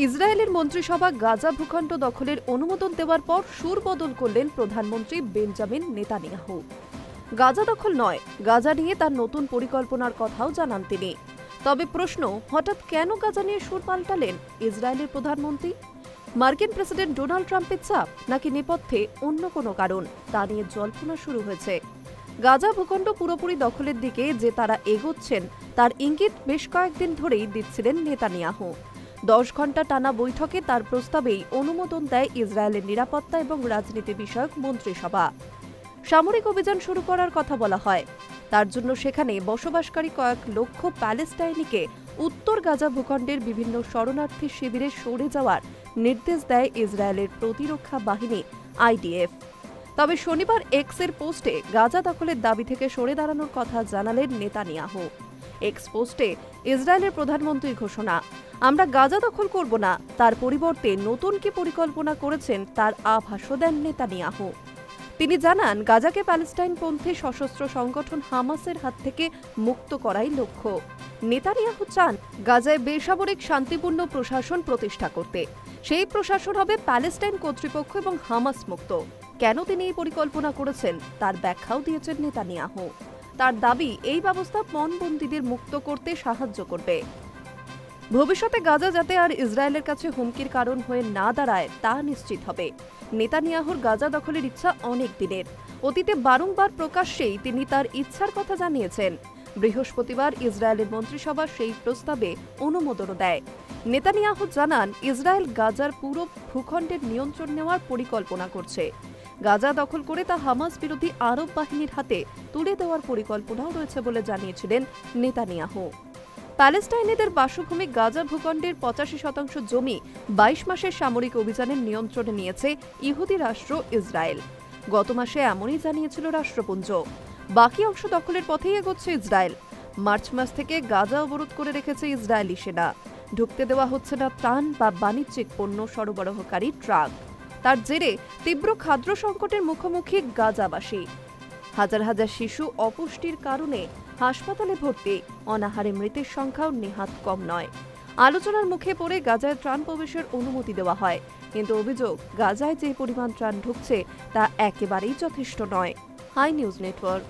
ইসরায়েলের মন্ত্রিসভা গাজা ভূখণ্ড দখলের অনুমোদন দেওয়ার পর সুর বদল করলেন প্রধানমন্ত্রী বেঞ্জামিন নেতানিয়াহু। গাজা দখল নয়, গাজা নিয়ে তার নতুন পরিকল্পনার কথাও জানান তিনি। তবে প্রশ্ন, হঠাৎ কেন গাজা নিয়ে সুর পাল্টালেন ইসরায়েলের প্রধানমন্ত্রী? মার্কিন প্রেসিডেন্ট ডোনাল্ড ট্রাম্পের চাপ নাকি নেপথ্যে অন্য কোনো কারণ, তা নিয়ে জল্পনা শুরু হয়েছে। গাজা ভূখণ্ড পুরোপুরি দখলের দিকে যে তারা এগোচ্ছেন তার ইঙ্গিত বেশ কয়েকদিন ধরেই দিচ্ছিলেন নেতানিয়াহু। 10 ঘণ্টা টানা বৈঠকে তার প্রস্তাবেই অনুমোদন দেয় ইসরায়েলের নিরাপত্তা এবং রাজনীতি বিষয়ক মন্ত্রিসভা। সামরিক অভিযান শুরু করার কথা বলা হয়। তার জন্য সেখানে বসবাসকারী কয়েক লক্ষ প্যালেস্টাইনিকে উত্তর গাজা ভূখণ্ডের বিভিন্ন শরণার্থী শিবিরে সরে যাওয়ার নির্দেশ দেয় ইসরায়েলের প্রতিরক্ষা বাহিনী IDF। তবে শনিবার এক্সের পোস্টে গাজা দখলের দাবি থেকে সরে দাঁড়ানোর কথা জানালেন নেতানিয়াহু। এক্স পোস্টে ইসরায়েলের প্রধানমন্ত্রীর ঘোষণা, আমরা গাজা দখল করব না, তার পরিবর্তে নতুন কি পরিকল্পনা করেছেন তার আভাসও দেন নেতানিয়াহু। তিনি জানান, গাজাকে প্যালেস্টাইনপন্থী সশস্ত্র সংগঠন হামাসের হাত থেকে মুক্ত করাই লক্ষ্য। নেতানিয়াহু চান গাজায় বেসামরিক শান্তিপূর্ণ প্রশাসন প্রতিষ্ঠা করতে। সেই প্রশাসন হবে প্যালেস্টাইন কর্তৃপক্ষ এবং হামাস মুক্ত। কেন তিনি এই পরিকল্পনা করেছেন তার ব্যাখ্যাও দিয়েছেন নেতানিয়াহু। তার দাবি, এই ব্যবস্থা পণবন্দীদের মুক্ত করতে সাহায্য করবে। ভবিষ্যতে গাজা যাতে আর ইসরায়েলের কাছে হুমকির কারণ হয়ে না দাঁড়ায় তা নিশ্চিত হবে। নেতানিয়াহুর গাজা দখলের ইচ্ছা অনেক দিনের। অতীতে বারংবার প্রকাশ্যেই তিনি তার ইচ্ছার কথা জানিয়েছেন। বৃহস্পতিবার ইসরায়েলের মন্ত্রিসভা সেই প্রস্তাবে অনুমোদনও দেয়। নেতানিয়াহু জানান, ইসরায়েল গাজার পুরো ভূখণ্ডের নিয়ন্ত্রণ নেওয়ার পরিকল্পনা করছে। গাজা দখল করে তা হামাস বিরোধী আরব বাহিনীর হাতে তুলে দেওয়ার পরিকল্পনাও রয়েছে বলে জানিয়েছিলেন নেতানিয়াহু। প্যালেস্টাইনিদের বাসভূমি গাজা ভূখণ্ডের 85% জমি 22 মাসের সামরিক অভিযানের নিয়ন্ত্রণে নিয়েছে ইহুদি রাষ্ট্র ইসরায়েল। গত মাসে এমনই জানিয়েছিল রাষ্ট্রপুঞ্জ। বাকি অংশ দখলের পথেই এগোচ্ছে ইসরায়েল। মার্চ মাস থেকে গাজা অবরোধ করে রেখেছে ইসরায়েলি সেনা। ঢুকতে দেওয়া হচ্ছে না ত্রাণ বা বাণিজ্যিক পণ্য সরবরাহকারী ট্রাক। তার জেরে তীব্র খাদ্য সংকটের মুখোমুখি গাজাবাসী। হাজার হাজার শিশু অপুষ্টির কারণে হাসপাতালে ভর্তি, অনাহারে মৃতের সংখ্যাও নেহাত কম নয়। আলোচনার মুখে পড়ে গাজায় ত্রাণ প্রবেশের অনুমতি দেওয়া হয়, কিন্তু অভিযোগ, গাজায় যে পরিমাণ ত্রাণ ঢুকছে তা একেবারেই যথেষ্ট নয়। Hi news network.